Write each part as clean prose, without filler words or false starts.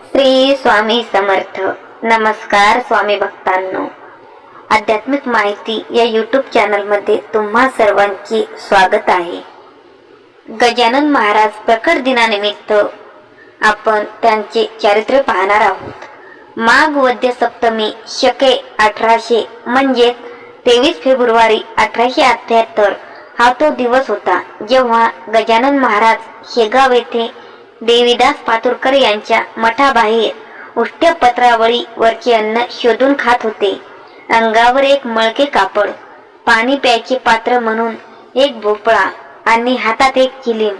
श्री स्वामी समर्थ. नमस्कार स्वामी भक्तांनो, आध्यात्मिक माहिती या यूट्यूब चॅनलमध्ये तुम्हा सर्वांचे स्वागत आहे. गजानन महाराज प्रकट दिनानिमित्त आपण त्यांचे चारित्र्य पाहणार आहोत. माघ वद्य सप्तमी शके 1800 म्हणजे 23 फेब्रुवारी 1878 हा तो दिवस होता जेव्हा गजानन महाराज शेगाव येथे देवीदास पातुरकर यांच्या मठाबाहेर उष्ट्या पत्रावळी वरचे अन्न शोधून खात होते. अंगावर एक मळके कापड, पाणी प्यायचे पात्र म्हणून एक भोपळा आणि हातात एक चिलीम,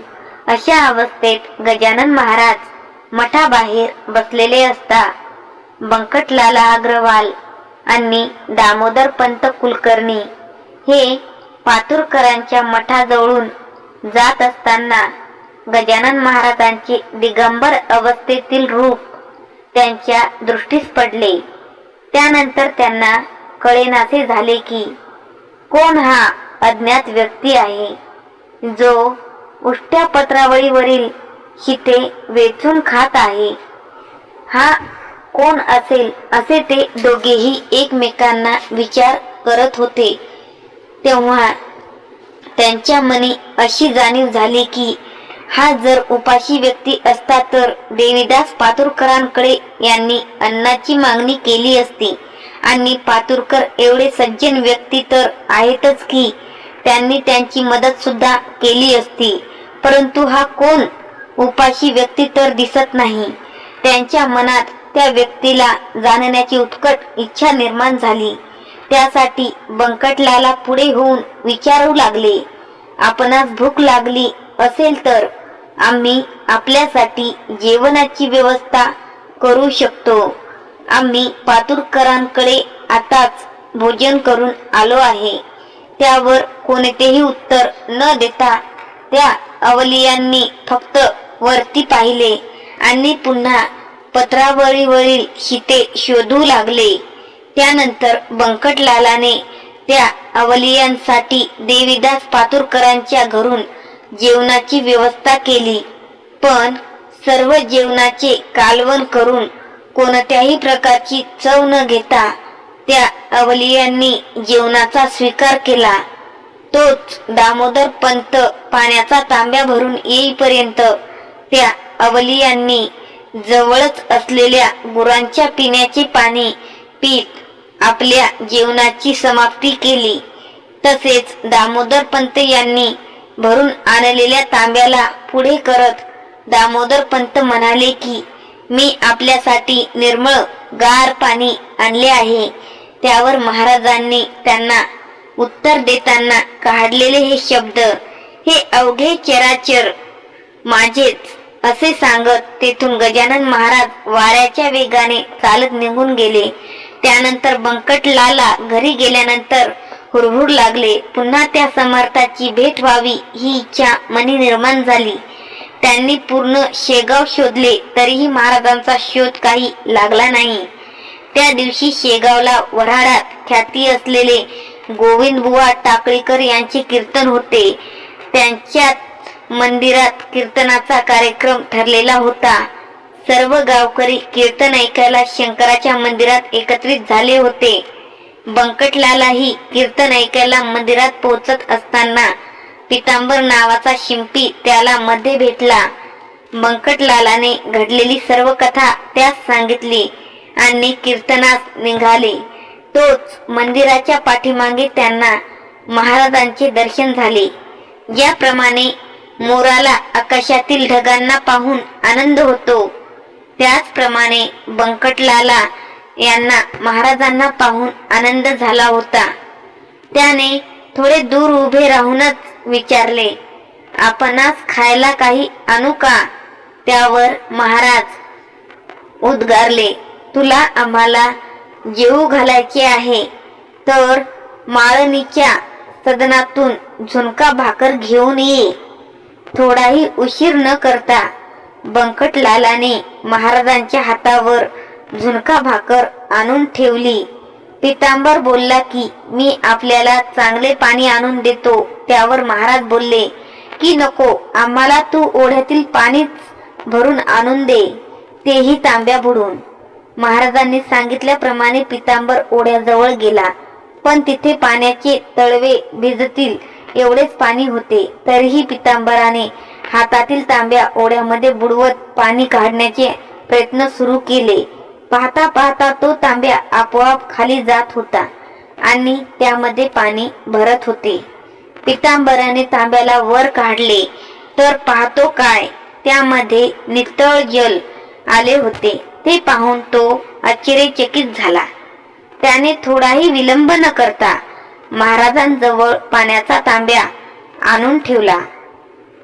अशा अवस्थेत गजानन महाराज मठाबाहेर बसलेले असता बंकटलाला अग्रवाल आणि दामोदर पंत कुलकर्णी हे पातुरकरांच्या मठाजवळून जात असताना गजानन महाराजांचे दिगंबर अवस्थेतील रूप त्यांच्या दृष्टीस पडले. त्यानंतर त्यांना कळेनासे झाले की कोण हा अज्ञात व्यक्ती आहे जो उष्ट्या पत्रावळीवरील शिते वेचून खात आहे. हा कोण असेल असे ते दोघेही एकमेकांना विचार करत होते. तेव्हा त्यांच्या मनी अशी जाणीव झाली की हा जर उपाशी व्यक्ती असता तर देवीदास पातुरकरांकडे यांनी अन्नाची मागणी केली असती आणि पातुरकर एवढे सज्जन व्यक्ती तर आहेतच की त्यांनी त्यांची मदत सुद्धा केली असती. परंतु हा कोण उपाशी व्यक्ती तर दिसत नाही. त्यांच्या मनात त्या व्यक्तीला जाणण्याची उत्कट इच्छा निर्माण झाली. त्यासाठी बंकटलाला पुढे होऊन विचारू लागले, आपणास भूक लागली असेल तर आम्ही आपल्यासाठी जेवणाची व्यवस्था करू शकतो. आम्ही पातुरकरांकडे आताच भोजन करून आलो आहे. त्यावर कोणतेही उत्तर न देता त्या अवलियांनी फक्त वरती पाहिले आणि पुन्हा पत्रावळीवरील शिते शोधू लागले. त्यानंतर बंकटलालाने त्या अवलियांसाठी देवीदास पातुरकरांच्या घरून जेवणाची व्यवस्था केली. पण सर्व जेवणाचे कालवण करून कोणत्याही प्रकारची चव न घेता त्या अवलियांनी जेवणाचा स्वीकार केला. तोच दामोदर पंत पाण्याचा तांब्या भरून येईपर्यंत त्या अवलियांनी जवळच असलेल्या गुरांच्या पिण्याचे पाणी पीत आपल्या जेवणाची समाप्ती केली. तसेच दामोदर पंत यांनी भरून आणलेल्या तांब्याला पुढे करत दामोदर पंत म्हणाले की मी आपल्यासाठी निर्मळ गार पाणी आणले आहे. त्यावर महाराजांनी त्यांना उत्तर देताना काढलेले हे शब्द, हे अवघे चराचर माझेच असे सांगत तेथून गजानन महाराज वाऱ्याच्या वेगाने चालत निघून गेले. त्यानंतर बंकटलाला घरी गेल्यानंतर हुरहुर लागले. पुन्हा त्या समर्थाची भेट व्हावी ही इच्छा मनी निर्माण झाली. त्यांनी पूर्ण शेगाव शोधले तरीही महाराजांचा शोध काही लागला नाही. त्या दिवशी शेगावला वऱ्हाडात ख्याती असलेले गोविंदबुवा टाकळीकर यांचे कीर्तन होते. त्यांच्यात मंदिरात कीर्तनाचा कार्यक्रम ठरलेला होता. सर्व गावकरी कीर्तन ऐकायला शंकराच्या मंदिरात एकत्रित झाले होते. बंकटलालाही कीर्तन ऐकायला मंदिरात पोहोचत असताना पितांबर नावाचा शिंपी त्याला मध्ये भेटला. बंकटलालाने घडलेली सर्व कथा त्यास सांगितली आणि कीर्तनास निघाले. तोच मंदिराच्या पाठीमागे त्यांना महाराजांचे दर्शन झाले. ज्याप्रमाणे मोराला आकाशातील ढगांना पाहून आनंद होतो, त्याचप्रमाणे बंकटलाला यांना महाराजांना पाहून आनंद झाला होता. त्याने थोडे दूर उभे राहूनच विचारले, आपणास खायला काही आणू का? त्यावर महाराज उद्गारले, तुला आम्हाला जेवू घालायचे आहे तर माळणीच्या सदनातून झुणका भाकर घेऊन ये. थोडाही उशीर न करता बंकटलालाने महाराजांच्या हातावर झुणका भाकर आणून ठेवली. पितांबर बोलला की मी आपल्याला चांगले पाणी आणून देतो. त्यावर महाराज बोलले की नको, आम्हाला तू ओढ्यातील पाणीच भरून आणून दे. तेही तांब्या बुडून. महाराजांनी सांगितल्याप्रमाणे पितांबर ओढ्याजवळ गेला, पण तिथे पाण्याचे तळवे भिजतील एवढेच पाणी होते. तरीही पितांबराने हातातील तांब्या ओढ्यामध्ये बुडवत पाणी काढण्याचे प्रयत्न सुरू केले. पाहता पाहता तो तांब्या आपोआप खाली जात होता आणि त्यामध्ये पाणी भरत होते. पितांबराने तांब्याला वर काढले तर पाहतो काय, त्यामध्ये नितळ जल आले होते. ते पाहून तो आश्चर्यचकित झाला. त्याने थोडाही विलंब न करता महाराजांजवळ पाण्याचा तांब्या आणून ठेवला.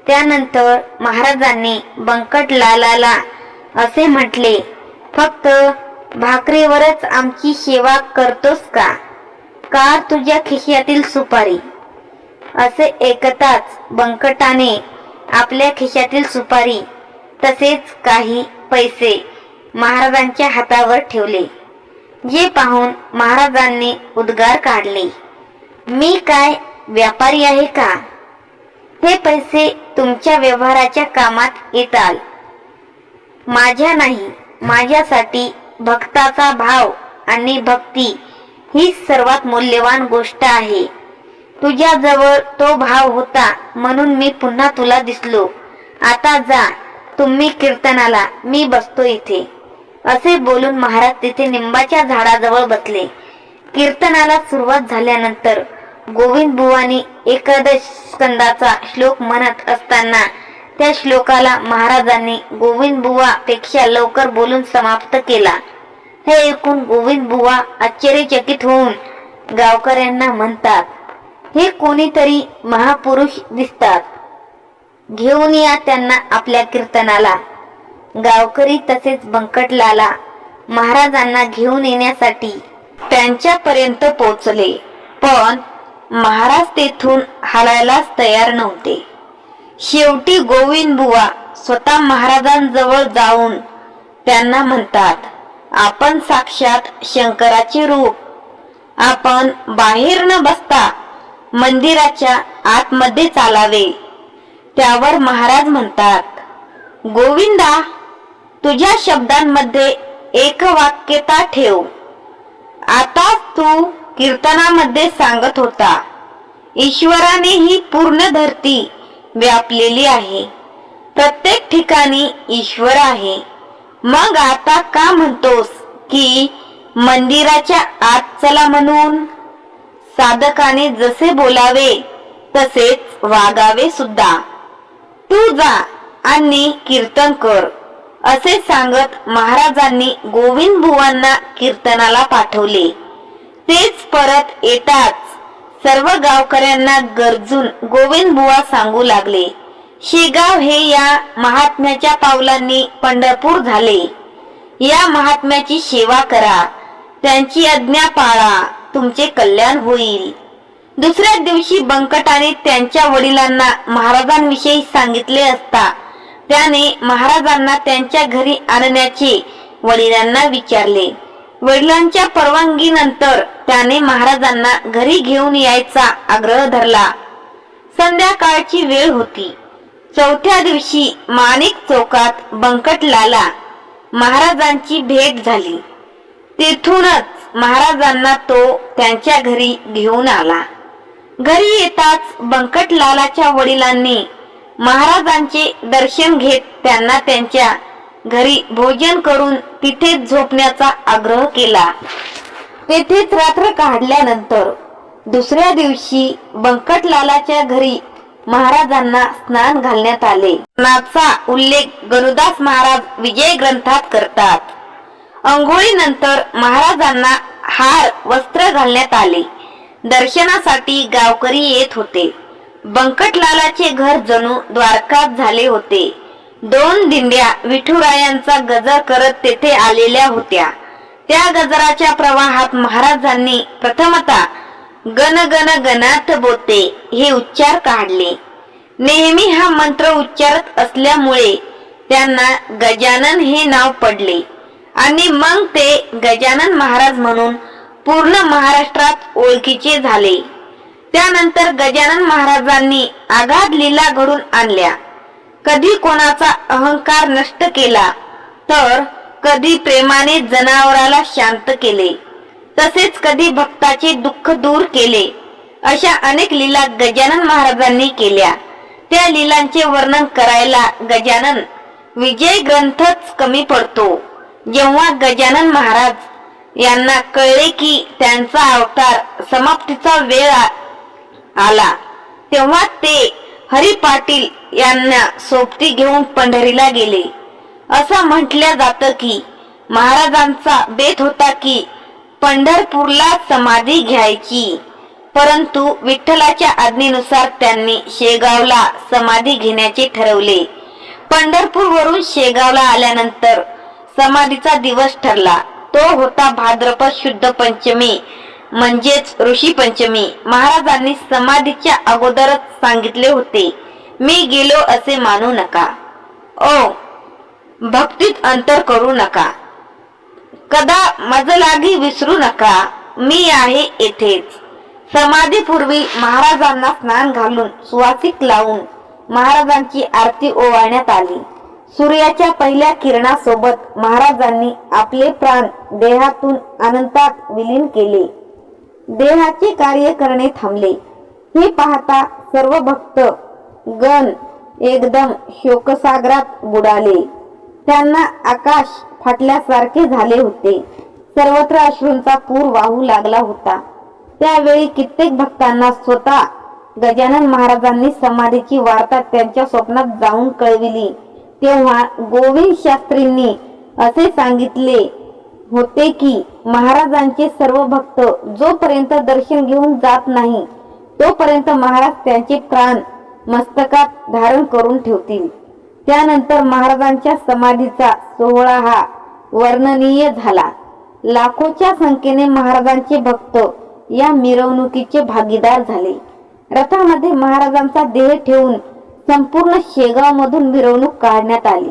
त्यानंतर महाराजांनी बंकटलालाला असे म्हटले, फक्त भाकरीवरच आमची सेवा करतोस का? का तुझ्या खिशातील सुपारी? असे ऐकताच बंकटाने आपल्या खिशातील सुपारी तसेच काही पैसे महाराजांच्या हातावर ठेवले. जे पाहून महाराजांनी उद्गार काढले, मी काय व्यापारी आहे का? हे पैसे तुमच्या व्यवहाराच्या कामात येताल, माझ्या नाही. माझ्यासाठी भक्ताचा भाव आणि भक्ती ही सर्वात मूल्यवान गोष्ट आहे. तुझ्याजवळ तो भाव होता म्हणून मी पुन्हा तुला दिसलो. आता जा तुम्ही कीर्तनाला, मी बसतो इथे. असे बोलून महाराज तिथे निंबाच्या झाडाजवळ बसले. कीर्तनाला सुरुवात झाल्यानंतर गोविंद बुवांनी एकादश स्कंदाचा श्लोक म्हणत असताना त्या श्लोकाला महाराजांनी गोविंद बुवा पेक्षा लवकर बोलून समाप्त केला. हे ऐकून गोविंद बुवा आश्चर्यचकित होऊन गावकऱ्यांना म्हणतात, हे कोणीतरी महापुरुष दिसतात, घेऊन या त्यांना आपल्या कीर्तनाला. गावकरी तसेच बंकटलाला महाराजांना घेऊन येण्यासाठी त्यांच्यापर्यंत पोहोचले, पण महाराज तेथून हालायलाच तयार नव्हते. शेवटी गोविंद बुवा स्वतः महाराजांजवळ जाऊन त्यांना म्हणतात, आपण साक्षात शंकराचे रूप, आपण बाहेर न बसता मंदिराच्या आतमध्ये चालावे. त्यावर महाराज म्हणतात, गोविंदा, तुझ्या शब्दांमध्ये एकवाक्यता ठेव. आता तू कीर्तनामध्ये सांगत होता, ईश्वराने ही पूर्ण धरती व्यापलेली आहे, प्रत्येक ठिकाणी ईश्वर आहे. मग आता का म्हणतोस की मंदिराच्या आत चला म्हणून? साधकाने जसे बोलावे तसेच वागावे सुद्धा. तू जा आणि कीर्तन कर. असे सांगत महाराजांनी गोविंद बुवांना कीर्तनाला पाठवले. तेच परत येताच सर्व गावकऱ्यांना गरजून गोविंद बुवा सांगू लागले, शेगाव हे या महात्म्याच्या पावलांनी पंढरपूर झाले. या महात्म्याची सेवा करा, त्यांची आज्ञा पाळा, तुमचे कल्याण होईल. दुसऱ्या दिवशी बंकटाने त्यांच्या वडिलांना महाराजांविषयी सांगितले असता त्याने महाराजांना त्यांच्या घरी आणण्याचे वडिलांना विचारले. वडिलांच्या परवानगीनंतर त्याने महाराजांना घरी घेऊन यायचा आग्रह धरला. संध्याकाळची वेळ होती. चौथ्या दिवशी माणिक चौकात बंकटलाला महाराजांची भेट झाली. तेथूनच महाराजांना तो त्यांच्या घरी घेऊन आला. घरी येताच बंकटलालाच्या वडिलांनी महाराजांचे दर्शन घेत त्यांना त्यांच्या घरी भोजन करून तिथेच झोपण्याचा आग्रह केला. तेथेच रात्र काढल्यानंतर दुसऱ्या दिवशी बंकटलालाच्या घरी महाराजांना स्नान घालण्यात आले. स्नानाचा उल्लेख गरुदास महाराज विजय ग्रंथात करतात. अंघोळीनंतर महाराजांना हार वस्त्र घालण्यात आले. दर्शनासाठी गावकरी येत होते. बंकटलालाचे घर जणू द्वारकात झाले होते. 2 दिंड्या विठुरायांचा गजर करत तेथे आलेल्या होत्या. त्या गजराच्या प्रवाहात महाराजांनी प्रथमतः गण गण गणात बोते हे उच्चार काढले. नेहमी हा मंत्र उच्चारत असल्यामुळे त्यांना गजानन हे नाव पडले आणि मग ते गजानन महाराज म्हणून पूर्ण महाराष्ट्रात ओळखीचे झाले. त्यानंतर गजानन महाराजांनी आगाध लीला घडून आणल्या. कधी कोणाचा अहंकार नष्ट केला तर कधी प्रेमाने जनावराला शांत केले, तसेच कधी भक्ताचे दुःख दूर केले. अशा अनेक लीला गजानन महाराजांनी केल्या. त्या लीलांचे वर्णन करायला गजानन विजय ग्रंथच कमी पडतो. जेव्हा गजानन महाराज यांना कळले की त्यांचा अवतार समाप्तीचा वेळ आला, तेव्हा ते हरी पाटील यांना सोबती घेऊन पंढरीला गेले. असं म्हटलं जातं की महाराजांचा बेत होता की पंढरपूरला समाधी घ्यायची, परंतु विठ्ठलाच्या आज्ञेनुसार त्यांनी शेगावला समाधी घेण्याचे ठरवले. पंढरपूरवरून शेगावला आल्यानंतर समाधीचा दिवस ठरला. तो होता भाद्रपद शुद्ध पंचमी म्हणजेच ऋषी पंचमी. महाराजांनी समाधीच्या अगोदरच सांगितले होते, मी गेलो असे मानू नका. ओ भक्तीत अंतर करू नका. कदा मजलागी विसरू नका. मी आहे येथेच. समाधीपूर्वी महाराजांना स्नान घालून सुवासिक लावून महाराजांची आरती ओवाळण्यात आली. सूर्याच्या पहिल्या किरणासोबत महाराजांनी आपले प्राण देहातून अनंतात विलीन केले. देहाचे कार्य करणे थांबले. हे पाहता सर्व भक्त गण एकदम शोकसागरात बुडाले. त्यांना आकाश फाटल्यासारखे झाले होते. सर्वत्र अश्रूंचा पूर वाहू लागला होता. त्यावेळी कित्येक भक्तांना स्वतः गजानन महाराजांनी समाधीची वार्ता त्यांच्या स्वप्नात जाऊन कळविली. तेव्हा गोविंद शास्त्रींनी असे सांगितले होते की महाराजांचे सर्व भक्त जोपर्यंत दर्शन घेऊन जात नाही तोपर्यंत महाराज त्यांचे प्राण मस्तकात धारण करून ठेवतील. त्यानंतर महाराजांच्या समाधीचा सोहळा हा वर्णनीय झाला. लाखोच्या संख्येने महाराजांचे भक्त या मिरवणुकीचे भागीदार झाले. रथामध्ये महाराजांचा देह ठेवून संपूर्ण शेगाव मधून मिरवणूक काढण्यात आली.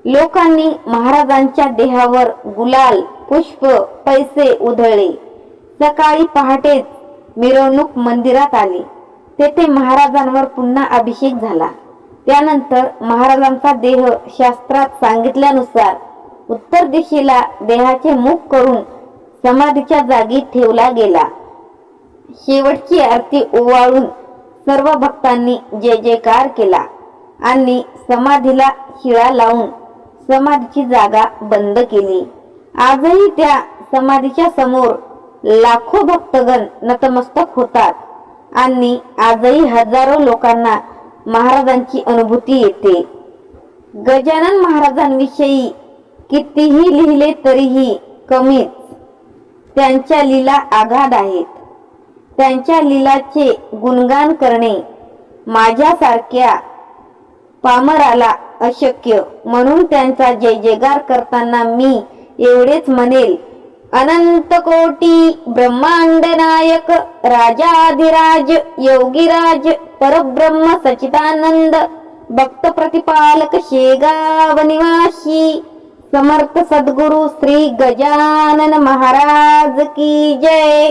लोकांनी महाराजांच्या देहावर गुलाल, पुष्प, पैसे उधळले. सकाळी पहाटेच मिरवणूक मंदिरात आली. तेथे महाराजांवर पुन्हा अभिषेक झाला. त्यानंतर महाराजांचा देह शास्त्रात सांगितल्यानुसार उत्तर दिशेला देहाचे मुख करून समाधीच्या जागी ठेवला गेला. शेवटची आरती ओवाळून सर्व भक्तांनी जय जयकार केला आणि समाधीला शिळा लावून समाधीची जागा बंद केली. आजही त्या समाधीच्या समोर लाखो भक्तगण नतमस्तक होतात आणि आजही हजारो लोकांना महाराजांची अनुभूती येते. गजानन महाराजांविषयी कितीही लिहिले तरीही कमीच. त्यांच्या लीला आगाध आहेत. त्यांच्या लीलाचे गुणगान करणे माझ्यासारख्या पामराला अशक्य. म्हणून त्यांचा जय जयकार करताना मी एवढेच म्हणेल, अनंत कोटी ब्रह्मांड नायक राजाधिराज योगीराज परब्रह्म सच्चिदानंद भक्त प्रतिपालक शेगाव निवासी समर्थ सद्गुरु श्री गजानन महाराज की जय.